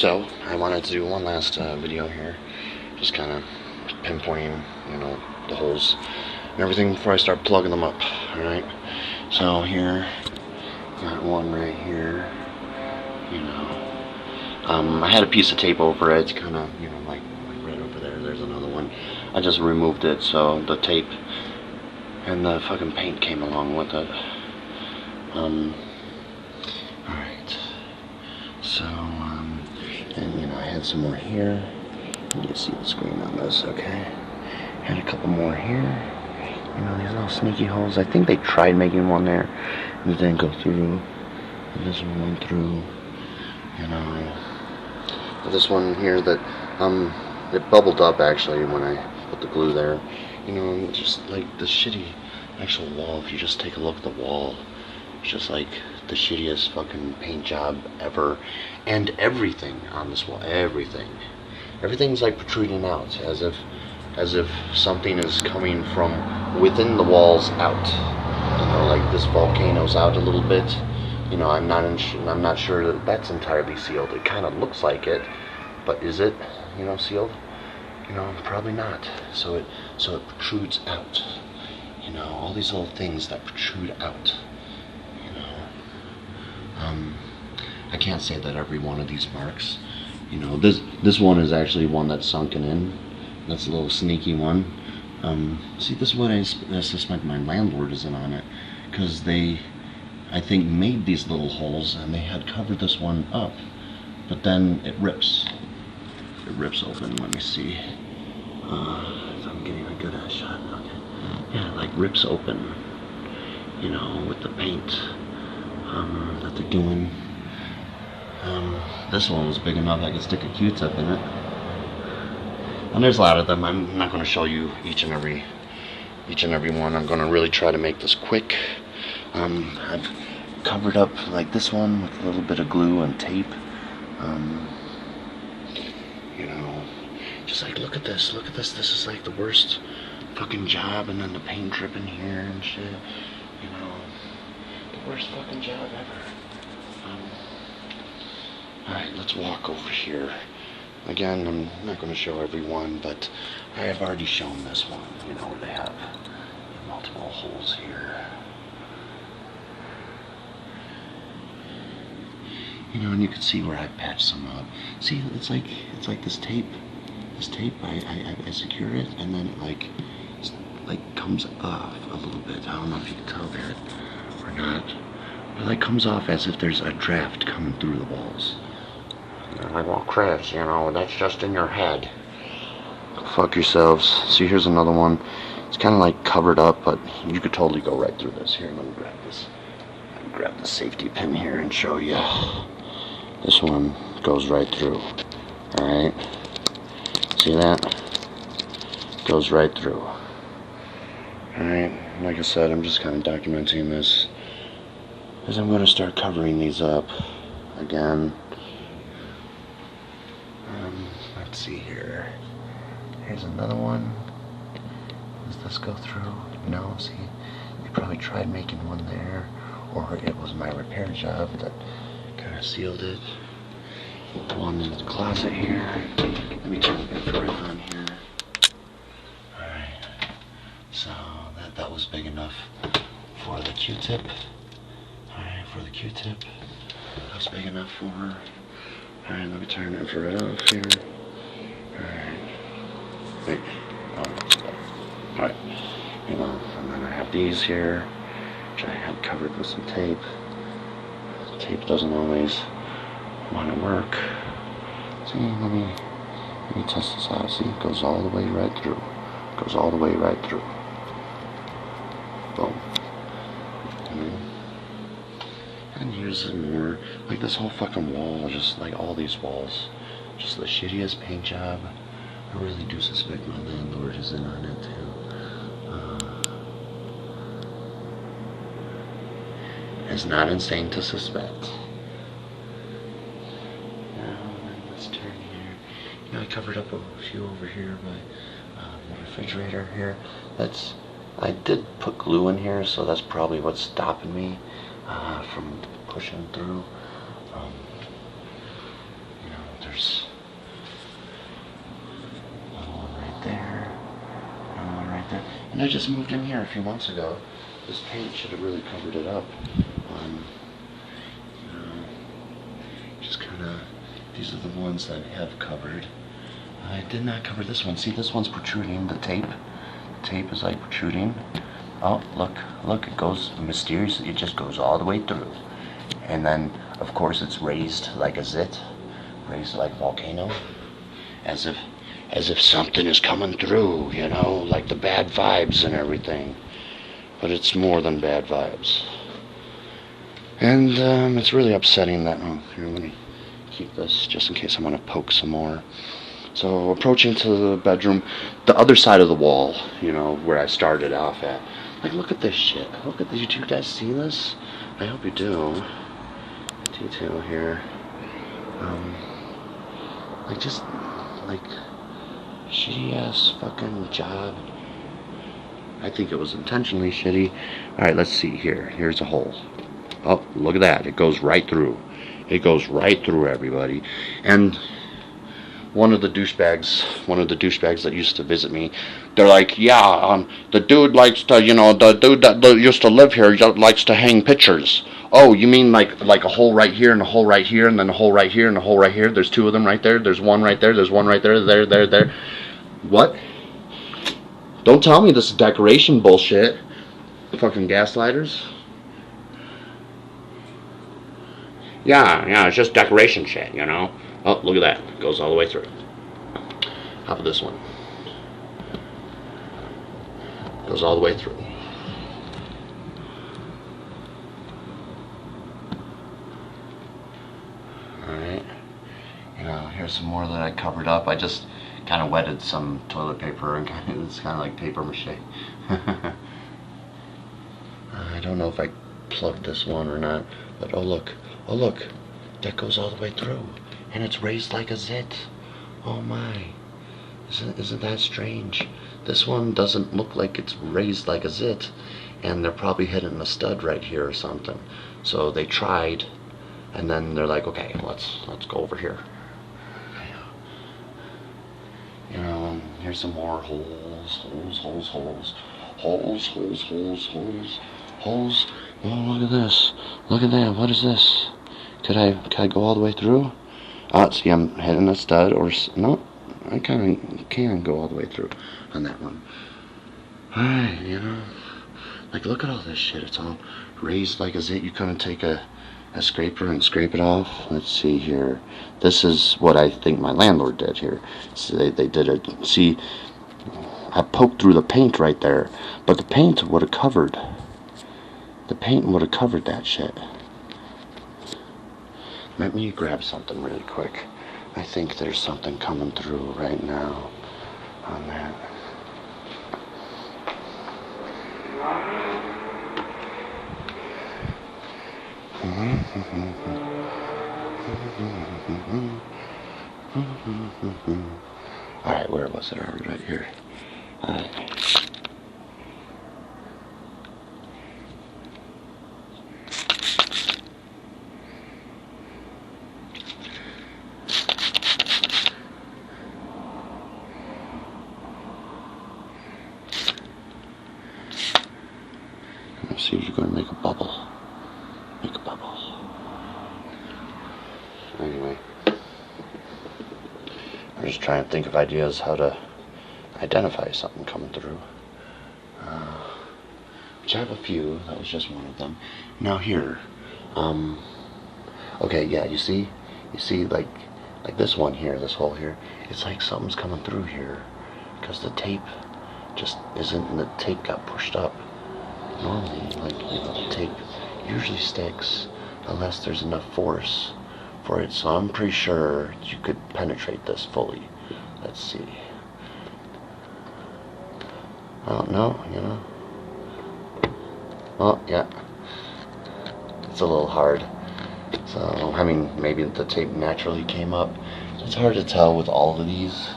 So I wanted to do one last video here, just kind of pinpointing, the holes and everything before I start plugging them up. All right. So here, got one right here. I had a piece of tape over it, kind of, like right over there. There's another one. I just removed it, so the tape and the fucking paint came along with it. Alright. So, and I had some more here. You can see the screen on this, okay? Had a couple more here. These little sneaky holes. I think they tried making one there, and it didn't go through. And this one went through. This one here that, it bubbled up actually when I put the glue there. Just like the shitty actual wall. If you just take a look at the wall, it's just like the shittiest fucking paint job ever. And everything on this wall, everything's like protruding out, as if something is coming from within the walls out. Like this volcano's out a little bit. I'm not sure that that's entirely sealed. It kind of looks like it, but is it, sealed? Probably not. So it protrudes out. All these little things that protrude out. I can't say that every one of these marks. This one is actually one that's sunken in. That's a little sneaky one. See, this is what I suspect my landlord is in on it, because they, I think, made these little holes and they had covered this one up, but then it rips. It rips open. Let me see if I'm getting a good shot. Okay. Yeah, it like rips open, with the paint that they're doing. This one was big enough I could stick a Q-tip in it. And there's a lot of them. I'm not going to show you each and every one. I'm going to really try to make this quick. I've covered up like this one with a little bit of glue and tape. Just like, look at this. This is like the worst fucking job, and then the paint dripping here and shit. The worst fucking job ever. Alright, let's walk over here. Again, I'm not going to show every one, but I have already shown this one, where they have multiple holes here. And you can see where I patched some up. See, it's like this tape. This tape, I secure it, and then it like comes off a little bit. I don't know if you can tell that or not. But it like comes off as if there's a draft coming through the walls. They're like, well, Chris, that's just in your head. Fuck yourselves. See, here's another one. It's kind of like covered up, but you could totally go right through this. Here, let me grab this. Grab the safety pin here and show you. This one goes right through. Alright. See that? Goes right through. Alright. Like I said, I'm just kind of documenting this, as I'm going to start covering these up again. Let's see here. Here's another one. Does this go through? No, see? You probably tried making one there, or it was my repair job that kind of sealed it. One in the closet here. Let me turn the infrared on here. Alright. So that was big enough for the Q-tip. Alright, for the Q-tip. That was big enough for her. Alright, let me turn the infrared off here. Alright. Wait. Oh, alright. And then I have these here, which I had covered with some tape. The tape doesn't always want to work. See, let me test this out. See, it goes all the way right through. Goes all the way right through. Boom. And here's some more. Like this whole fucking wall, just like all these walls. Just the shittiest paint job. I really do suspect my landlord is in on it too. It's not insane to suspect. Now, let's turn here. I covered up a few over here by the refrigerator here. I did put glue in here, so that's probably what's stopping me from pushing through. And I just moved in here a few months ago. This paint should have really covered it up. Just kind of, these are the ones that I have covered. I did not cover this one. See, this one's protruding, the tape. The tape is like protruding. Oh, look, it goes mysteriously, it just goes all the way through. And then, of course, it's raised like a zit, raised like a volcano, as if something is coming through, you know, like the bad vibes and everything. But it's more than bad vibes. And it's really upsetting that, oh, here, let me keep this just in case I want to poke some more. So approaching to the bedroom, the other side of the wall, you know, where I started off at. Like, look at this shit. Look at this. Do you guys see this? I hope you do. Detail here. Just shitty ass fucking job. I think it was intentionally shitty. Alright, let's see here. Here's a hole. Oh, look at that. It goes right through. It goes right through, everybody. And one of the douchebags that used to visit me, they're like, yeah, the dude likes to, you know, the dude that used to live here likes to hang pictures. Oh, you mean like a hole right here and a hole right here and then a hole right here and a hole right here? There's two of them right there. There's one right there. There's one right there. There. What? Don't tell me this is decoration bullshit. Fucking gaslighters. Yeah, it's just decoration shit, you know? Oh, look at that. It goes all the way through. How about this one? Goes all the way through. Alright. You know, here's some more that I covered up. I just kind of wetted some toilet paper and it's kind of like paper mache. I don't know if I plugged this one or not, but oh look, that goes all the way through. And it's raised like a zit. Oh my. Isn't that strange? This one doesn't look like it's raised like a zit. And they're probably hitting a stud right here or something. So they tried. And then they're like, okay, let's go over here. You know, and here's some more holes. Oh, look at this. Look at that. What is this? Could I go all the way through? See, I'm hitting a stud, or no, I kind of can go all the way through on that one. Alright, you know, like, look at all this shit. It's all raised like a zit. You couldn't take a scraper and scrape it off. Let's see here. This is what I think my landlord did here. So they did it. See, I poked through the paint right there, but the paint would have covered. The paint would have covered that shit. Let me grab something really quick. I think there's something coming through right now on that. Alright, where was it? Right here. Alright. Let's see if you're going to make a bubble. Make a bubble. Anyway, I'm just trying to think of ideas how to identify something coming through. Which I have a few. That was just one of them. Now here, okay, yeah, you see like this one here, this hole here. It's like something's coming through here because the tape just isn't, and the tape got pushed up. Normally, like, you know, the tape usually sticks unless there's enough force for it. So I'm pretty sure you could penetrate this fully. Let's see. I don't know, you know. Oh, yeah. It's a little hard. So, I mean, maybe the tape naturally came up. It's hard to tell with all of these.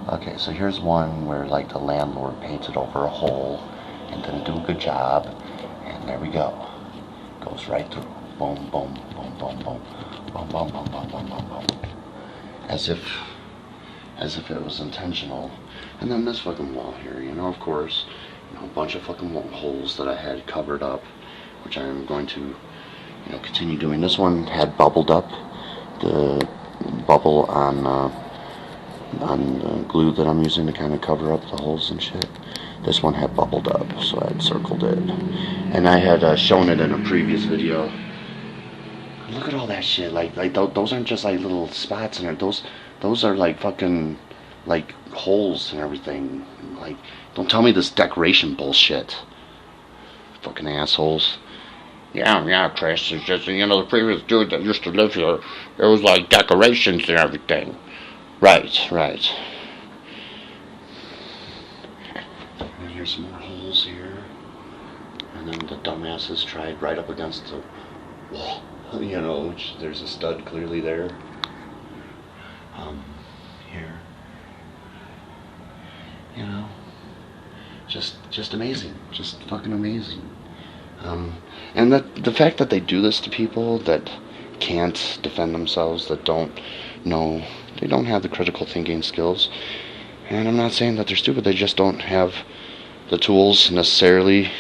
Okay, so here's one where, like, the landlord painted over a hole and didn't do a good job. And there we go. Goes right through. Boom, boom, boom, boom, boom. Boom, boom, boom, boom, boom, boom, boom. As if it was intentional. And then this fucking wall here, you know, of course, a bunch of fucking holes that I had covered up, which I'm going to, continue doing. This one had bubbled up. The bubble on the glue that I'm using to kind of cover up the holes and shit. This one had bubbled up, so I had circled it. And I had shown it in a previous video. Look at all that shit. Like those aren't just like little spots in it. Those are like fucking like holes and everything. Like, don't tell me this decoration bullshit. Fucking assholes. Yeah, Chris. It's just, the previous dude that used to live here, there was like decorations and everything. Right. And here's some more holes here. And then the dumbasses tried right up against the wall. Which there's a stud clearly there. Here. Just amazing. Just fucking amazing. And the fact that they do this to people that can't defend themselves, that don't know, they don't have the critical thinking skills. And I'm not saying that they're stupid, they just don't have the tools necessary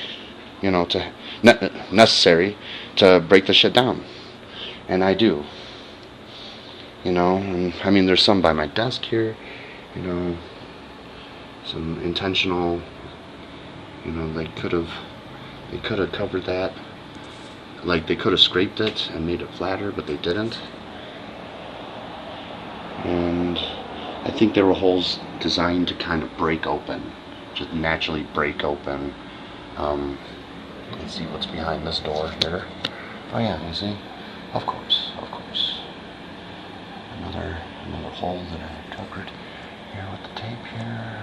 to break the shit down. And I do. And I mean, there's some by my desk here, some intentional, they could have covered that. Like, they could have scraped it and made it flatter, but they didn't. And I think there were holes designed to kind of break open, just naturally break open. Let's see what's behind this door here. Oh yeah, you see? Of course. Another hole that I covered here with the tape here.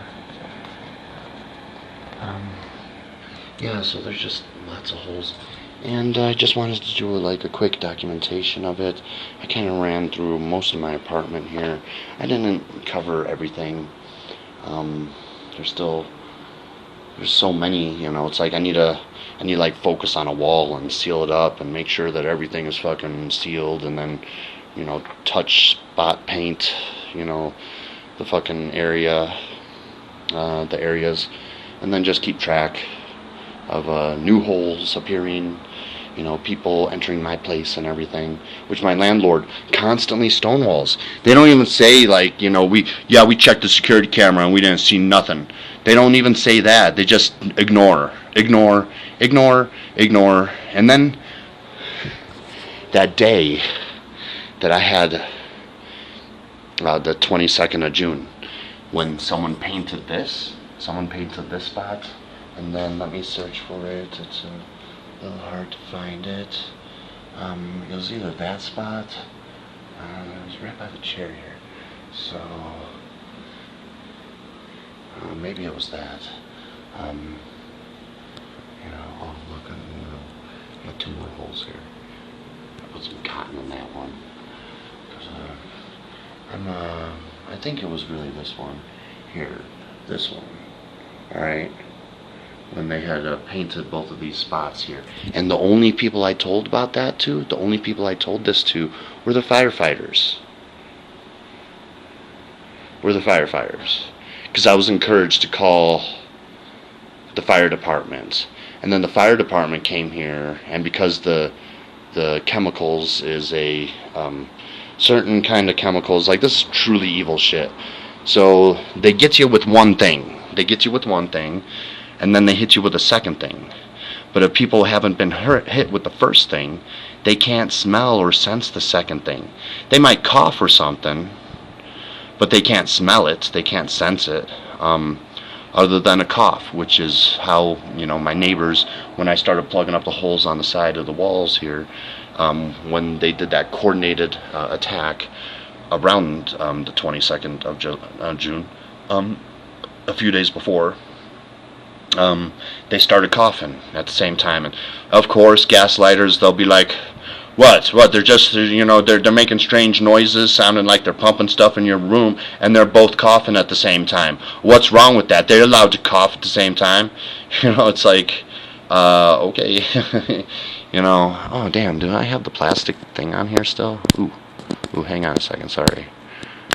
Yeah, so there's just lots of holes. And I just wanted to do like a quick documentation of it. I kind of ran through most of my apartment here. I didn't cover everything. There's so many, it's like I need like focus on a wall and seal it up and make sure that everything is fucking sealed, and then, touch spot paint, the fucking area, the areas, and then just keep track of new holes appearing, people entering my place and everything, which my landlord constantly stonewalls. They don't even say like, we checked the security camera and we didn't see nothing. They don't even say that. They just ignore. And then that day that I had, the 22nd of June, when someone painted this spot, and then let me search for it. It's a little hard to find it. It was either that spot, it was right by the chair here, so maybe it was that. Oh look, I got two more holes here. I put some cotton in that one. I think it was really this one here, this one. All right. When they had painted both of these spots here. And the only people I told about that to, the only people I told this to, were the firefighters. Because I was encouraged to call the fire department. And then the fire department came here, and because the chemicals is a certain kind of chemicals, like this is truly evil shit. So they get you with one thing. And then they hit you with a second thing. But if people haven't been hit with the first thing, they can't smell or sense the second thing. They might cough or something, but they can't smell it, they can't sense it, other than a cough, which is how, my neighbors, when I started plugging up the holes on the side of the walls here, when they did that coordinated attack around the 22nd of June, a few days before, they started coughing at the same time. And of course, gaslighters, they'll be like, what, they're just, they're making strange noises, sounding like they're pumping stuff in your room, and they're both coughing at the same time. What's wrong with that? They're allowed to cough at the same time. It's like, okay. Oh damn, do I have the plastic thing on here still? Ooh, hang on a second, sorry.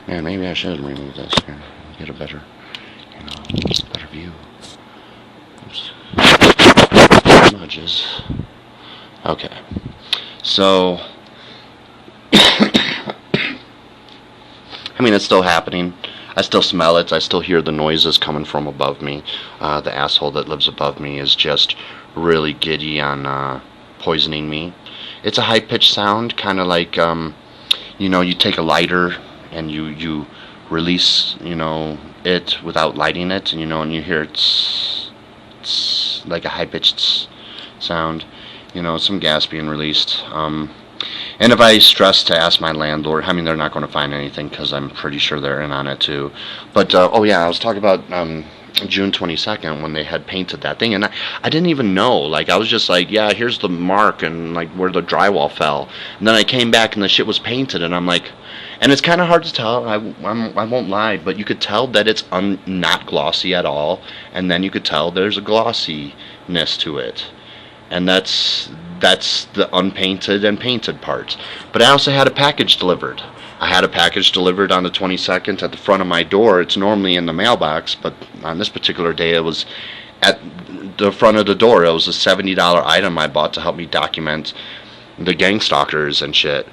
Man, maybe I should remove this here, get a better, better view. Oops. Nudges. Okay. So, I mean, it's still happening. I still smell it. I still hear the noises coming from above me. The asshole that lives above me is just really giddy on poisoning me. It's a high-pitched sound, kind of like, you take a lighter and you release, it without lighting it, and you hear it's like a high-pitched sound, some gas being released. And if I stress to ask my landlord, I mean, they're not going to find anything because I'm pretty sure they're in on it too. But, I was talking about June 22nd when they had painted that thing, and I didn't even know. Like, I was just like, yeah, here's the mark and, like, where the drywall fell. And then I came back and the shit was painted, and I'm like, and it's kind of hard to tell, I won't lie, but you could tell that it's not glossy at all, and then you could tell there's a glossiness to it. And that's the unpainted and painted parts. But I also had a package delivered. I had a package delivered on the 22nd at the front of my door. It's normally in the mailbox, but on this particular day it was at the front of the door. It was a $70 item I bought to help me document the gang stalkers and shit.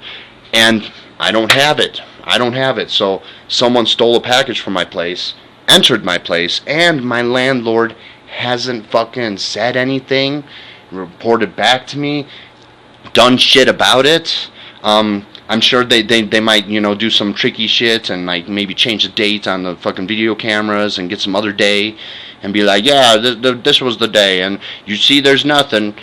And I don't have it. So someone stole a package from my place, entered my place, and my landlord hasn't fucking said anything, reported back to me, done shit about it. I'm sure they might, do some tricky shit and like maybe change the date on the fucking video cameras and get some other day and be like, yeah, this was the day, and you see there's nothing.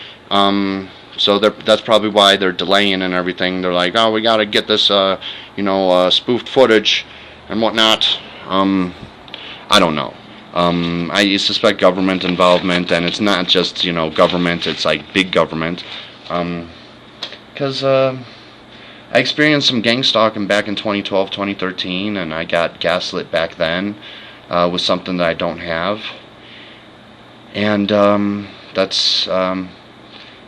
So that's probably why they're delaying and everything. They're like, oh, we gotta get this, spoofed footage and whatnot. I don't know. I suspect government involvement, and it's not just, government, it's like big government. Because I experienced some gang stalking back in 2012, 2013, and I got gaslit back then with something that I don't have. And that's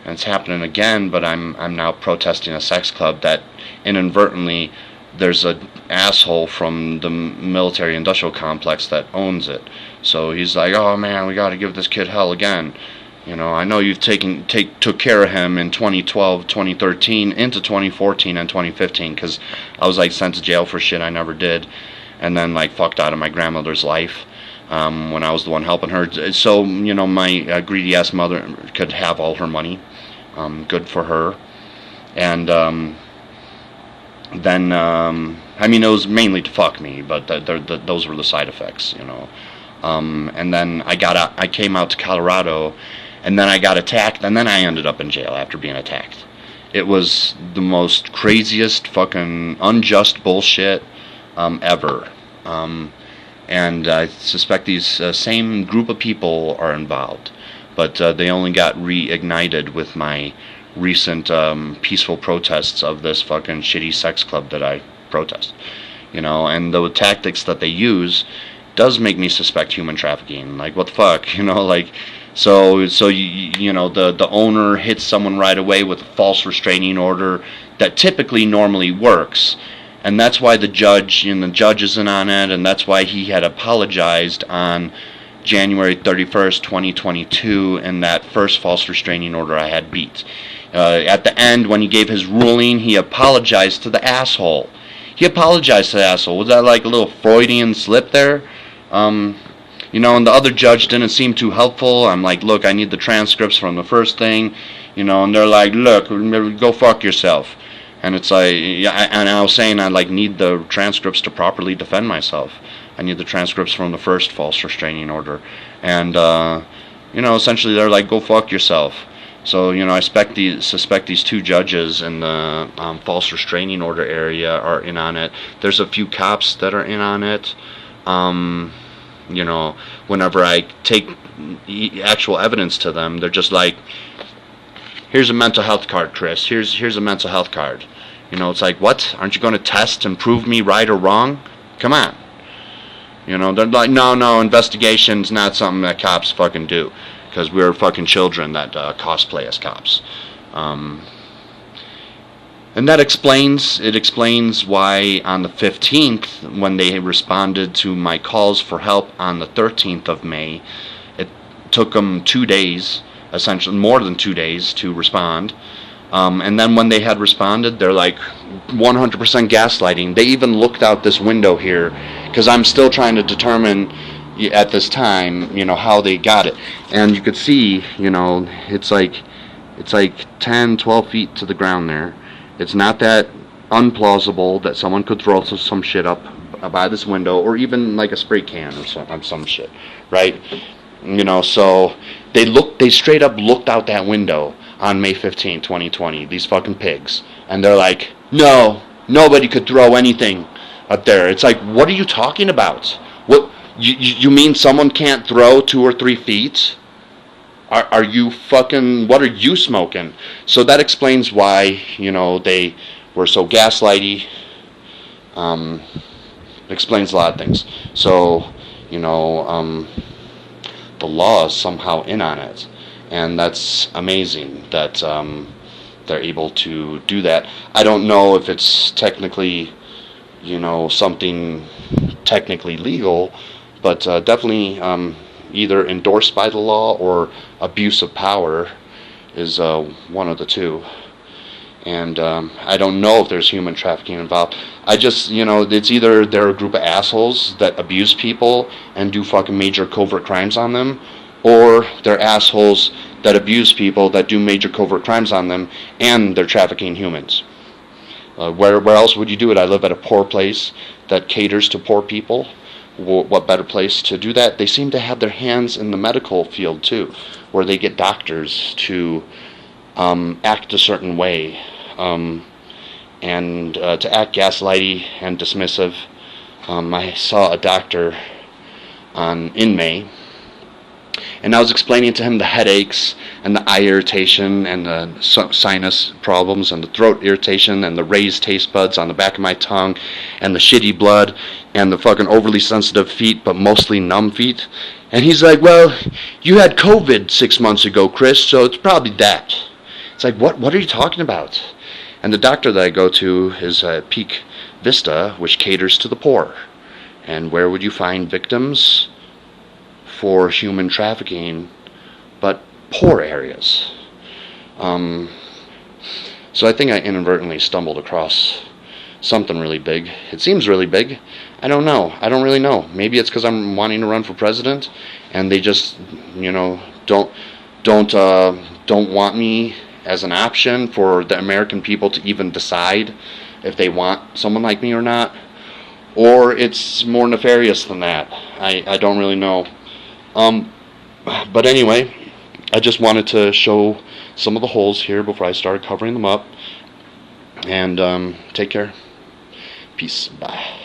it's happening again, but I'm now protesting a sex club that inadvertently there's an asshole from the military industrial complex that owns it. So he's like, oh man, we gotta give this kid hell again. I know you've took care of him in 2012, 2013, into 2014 and 2015, because I was like sent to jail for shit I never did, and then like fucked out of my grandmother's life when I was the one helping her. So, my greedy ass mother could have all her money. Good for her. And then, it was mainly to fuck me, but those were the side effects, and then I came out to Colorado, and then I got attacked, and then I ended up in jail after being attacked. It was the most craziest fucking unjust bullshit ever. And I suspect these same group of people are involved, but they only got reignited with my recent peaceful protests of this fucking shitty sex club that I protest. And the tactics that they use does make me suspect human trafficking. Like, what the fuck, like, so the owner hits someone right away with a false restraining order that typically normally works, and that's why the judge isn't on it, and that's why he had apologized on January 31st, 2022, in that first false restraining order I had beat. At the end, when he gave his ruling, he apologized to the asshole. Was that like a little Freudian slip there? And the other judge didn't seem too helpful. I'm like, look, I need the transcripts from the first thing, and they're like, look, go fuck yourself. And it's like, yeah, and I was saying I need the transcripts to properly defend myself. I need the transcripts from the first false restraining order. And, essentially they're like, go fuck yourself. So, I suspect these two judges in the false restraining order area are in on it. There's a few cops that are in on it. Whenever I take actual evidence to them, they're just like, here's a mental health card, Chris. Here's a mental health card. It's like, what? Aren't you going to test and prove me right or wrong? Come on. They're like, no, investigation's not something that cops fucking do. Because we're fucking children that cosplay as cops. And that explains why on the 15th, when they responded to my calls for help on the 13th of May, it took them 2 days, essentially more than 2 days, to respond. And then when they had responded, they're like 100% gaslighting. They even looked out this window here, because I'm still trying to determine at this time, how they got it. And you could see, it's like 10, 12 feet to the ground there. It's not that unplausible that someone could throw some shit up by this window, or even like a spray can or some shit, right? So they straight up looked out that window on May 15, 2020, these fucking pigs. And they're like, no, nobody could throw anything up there. It's like, what are you talking about? What, you mean someone can't throw 2 or 3 feet? Are you fucking, what are you smoking? So that explains why, they were so gaslighty. Explains a lot of things. So, the law is somehow in on it. And that's amazing that they're able to do that. I don't know if it's technically, something technically legal, but definitely either endorsed by the law or abuse of power is one of the two. And I don't know if there's human trafficking involved. I just, it's either they're a group of assholes that abuse people and do fucking major covert crimes on them, or they're assholes that abuse people that do major covert crimes on them, and they're trafficking humans. Where else would you do it? I live at a poor place that caters to poor people. What better place to do that? They seem to have their hands in the medical field too, where they get doctors to act a certain way, and to act gaslighty and dismissive. I saw a doctor in May, and I was explaining to him the headaches and the eye irritation and the sinus problems and the throat irritation and the raised taste buds on the back of my tongue and the shitty blood and the fucking overly sensitive feet but mostly numb feet. And he's like, well, you had COVID 6 months ago, Chris, so it's probably that. It's like, what are you talking about? And the doctor that I go to is Peak Vista, which caters to the poor. And where would you find victims for human trafficking but poor areas? So I think I inadvertently stumbled across something really big. It seems really big. I don't know. I don't really know. Maybe it's because I'm wanting to run for president, and they just, don't want me as an option for the American people to even decide if they want someone like me or not. Or it's more nefarious than that. I don't really know. But anyway, I just wanted to show some of the holes here before I started covering them up. And take care. Peace. Bye.